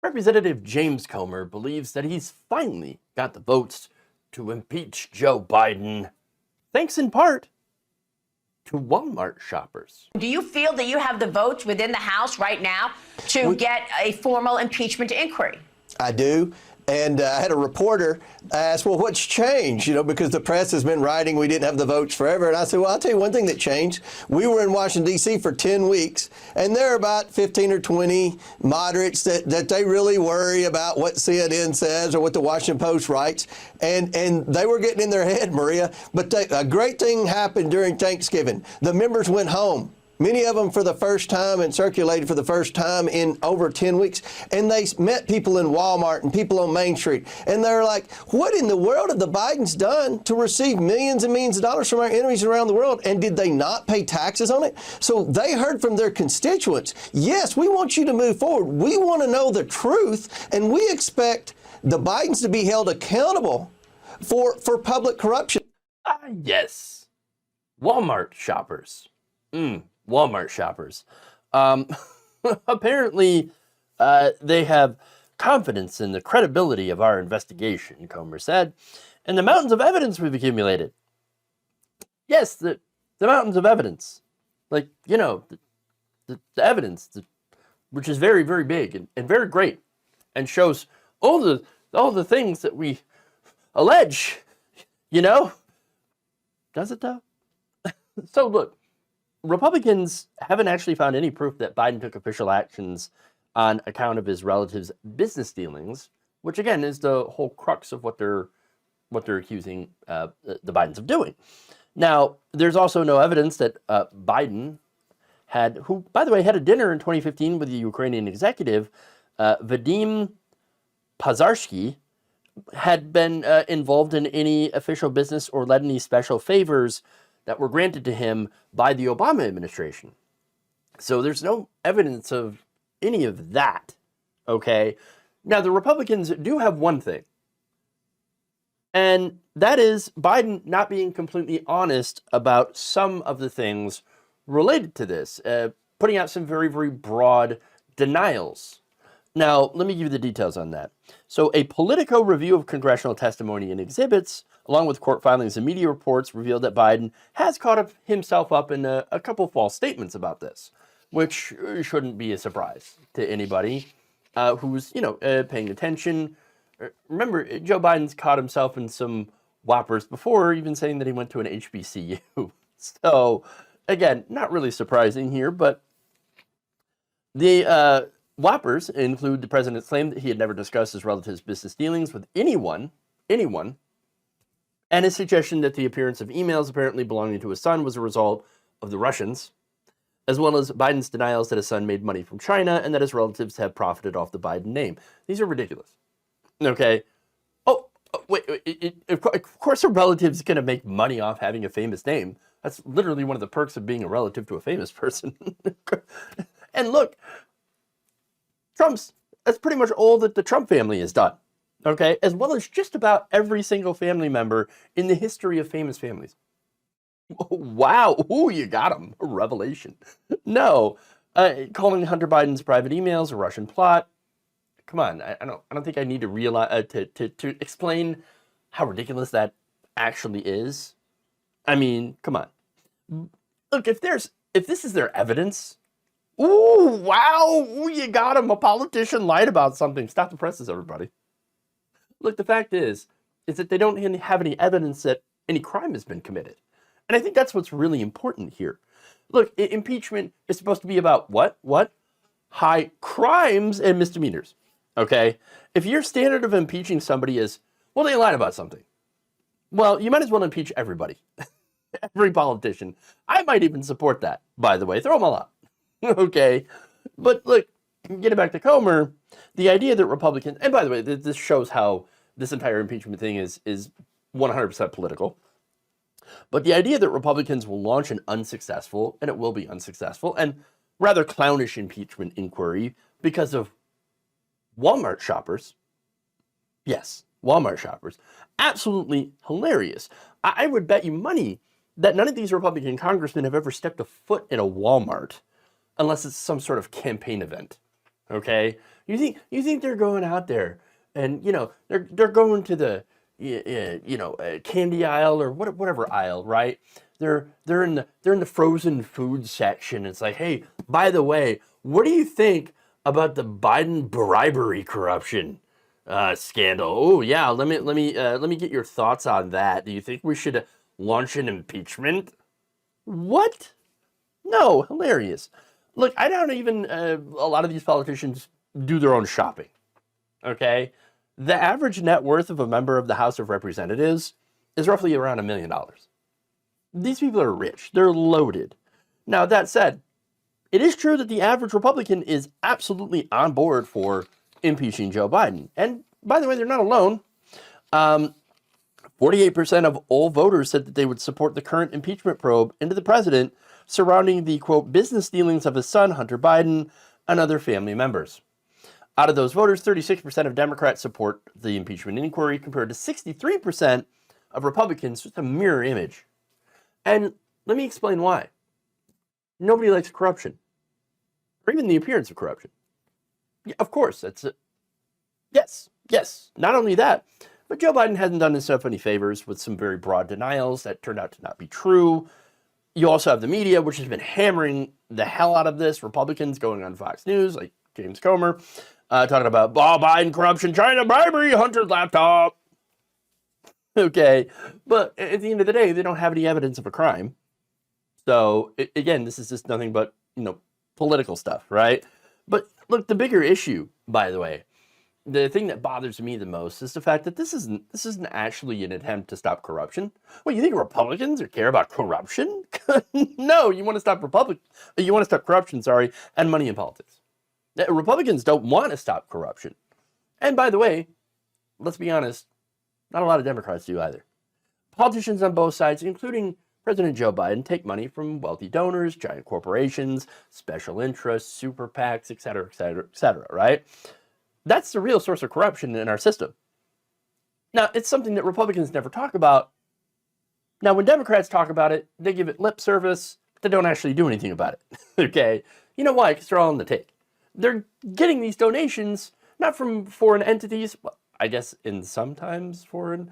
Representative James Comer believes that he's finally got the votes to impeach Joe Biden, thanks in part to Walmart shoppers. Do you feel that you have the votes within the House right now to get a formal impeachment inquiry? I do. And I had a reporter ask, well, what's changed? You know, because the press has been writing we didn't have the votes forever. And I said, well, I'll tell you one thing that changed. We were in Washington, D.C. for 10 weeks, and there are about 15 or 20 moderates that they really worry about what CNN says or what the Washington Post writes. And they were getting in their head, Maria. But a great thing happened during Thanksgiving. The members went home. Many of them for the first time and circulated for the first time in over 10 weeks. And they met people in Walmart and people on Main Street. And they're like, what in the world have the Bidens done to receive millions and millions of dollars from our enemies around the world? And did they not pay taxes on it? So they heard from their constituents, yes, we want you to move forward. We want to know the truth. And we expect the Bidens to be held accountable for public corruption. Yes. Walmart shoppers. Walmart shoppers. Apparently, they have confidence in the credibility of our investigation, Comer said, and the mountains of evidence we've accumulated. Yes, the mountains of evidence. Like, you know, the evidence, which is very, very big and very great, and shows all the things that we allege, you know? Does it, though? So, look. Republicans haven't actually found any proof that Biden took official actions on account of his relatives' business dealings, which again is the whole crux of what they're accusing the Bidens of doing. Now, there's also no evidence that Biden who by the way had a dinner in 2015 with the Ukrainian executive Vadim Pazarsky, had been involved in any official business or led any special favors that were granted to him by the Obama administration. So there's no evidence of any of that, okay? Now, the Republicans do have one thing, and that is Biden not being completely honest about some of the things related to this, putting out some very, very broad denials. Now, let me give you the details on that. So a Politico review of congressional testimony and exhibits, along with court filings and media reports, revealed that Biden has caught himself up in a couple false statements about this, which shouldn't be a surprise to anybody who's, paying attention. Remember, Joe Biden's caught himself in some whoppers before, even saying that he went to an HBCU. So, again, not really surprising here, but the whoppers include the president's claim that he had never discussed his relative's business dealings with anyone, and his suggestion that the appearance of emails apparently belonging to his son was a result of the Russians, as well as Biden's denials that his son made money from China and that his relatives have profited off the Biden name. These are ridiculous. Okay. Wait, of course a relative's going to make money off having a famous name. That's literally one of the perks of being a relative to a famous person. And look, that's pretty much all that the Trump family has done, okay? As well as just about every single family member in the history of famous families. Wow, ooh, you got him, a revelation. No, calling Hunter Biden's private emails a Russian plot. Come on, I don't think I need to realize to explain how ridiculous that actually is. I mean, come on. Look, if this is their evidence. Ooh, wow, ooh, you got him. A politician lied about something. Stop the presses, everybody. Look, the fact is that they don't have any evidence that any crime has been committed. And I think that's what's really important here. Look, impeachment is supposed to be about what? High crimes and misdemeanors, okay? If your standard of impeaching somebody is, well, they lied about something, well, you might as well impeach everybody. Every politician. I might even support that, by the way. Throw them all out. Okay, but look, getting back to Comer, the idea that Republicans, and by the way, this shows how this entire impeachment thing is 100% political, but the idea that Republicans will launch an unsuccessful, and it will be unsuccessful, and rather clownish impeachment inquiry because of Walmart shoppers, yes, Walmart shoppers, absolutely hilarious. I would bet you money that none of these Republican congressmen have ever stepped a foot in a Walmart unless it's some sort of campaign event, okay? You think they're going out there and they're going to the candy aisle or whatever aisle, right? They're in the frozen food section. It's like, hey, by the way, what do you think about the Biden bribery corruption scandal? Oh yeah, let me get your thoughts on that. Do you think we should launch an impeachment? What? No, hilarious. Look, I don't even a lot of these politicians do their own shopping. Okay, the average net worth of a member of the House of Representatives is roughly around $1 million. These people are rich. They're loaded. Now, that said, it is true that the average Republican is absolutely on board for impeaching Joe Biden. And by the way, they're not alone. 48% of all voters said that they would support the current impeachment probe into the president surrounding the, quote, business dealings of his son, Hunter Biden, and other family members. Out of those voters, 36% of Democrats support the impeachment inquiry compared to 63% of Republicans, just a mirror image. And let me explain why. Nobody likes corruption, or even the appearance of corruption. Yeah, of course, yes. Not only that, but Joe Biden hasn't done himself any favors with some very broad denials that turned out to not be true. You also have the media, which has been hammering the hell out of this. Republicans going on Fox News, like James Comer, talking about Biden corruption, China bribery, Hunter's laptop. Okay, but at the end of the day, they don't have any evidence of a crime. So again, this is just nothing but political stuff, right? But look, the bigger issue, by the way, the thing that bothers me the most is the fact that this isn't actually an attempt to stop corruption. Well, you think Republicans care about corruption? No, you want to stop corruption, and money in politics. Republicans don't want to stop corruption. And by the way, let's be honest, not a lot of Democrats do either. Politicians on both sides, including President Joe Biden, take money from wealthy donors, giant corporations, special interests, super PACs, et cetera, right? That's the real source of corruption in our system. Now, it's something that Republicans never talk about. Now, when Democrats talk about it, they give it lip service, but they don't actually do anything about it. Okay? You know why? Because they're all on the take. They're getting these donations not from foreign entities, well, I guess in sometimes foreign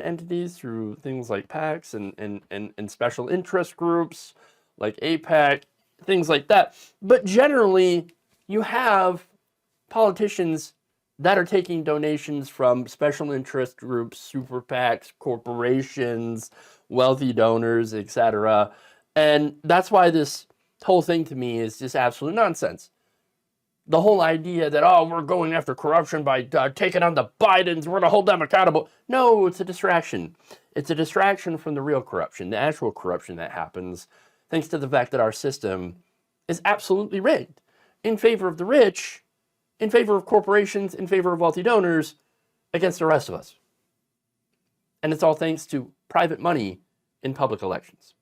entities through things like PACs and special interest groups like APAC, things like that. But generally, you have politicians that are taking donations from special interest groups, super PACs, corporations, wealthy donors, etc. And that's why this whole thing to me is just absolute nonsense. The whole idea that, we're going after corruption by taking on the Bidens, we're going to hold them accountable. No, it's a distraction. It's a distraction from the real corruption, the actual corruption that happens, thanks to the fact that our system is absolutely rigged in favor of the rich, in favor of corporations, in favor of wealthy donors, against the rest of us. And it's all thanks to private money in public elections.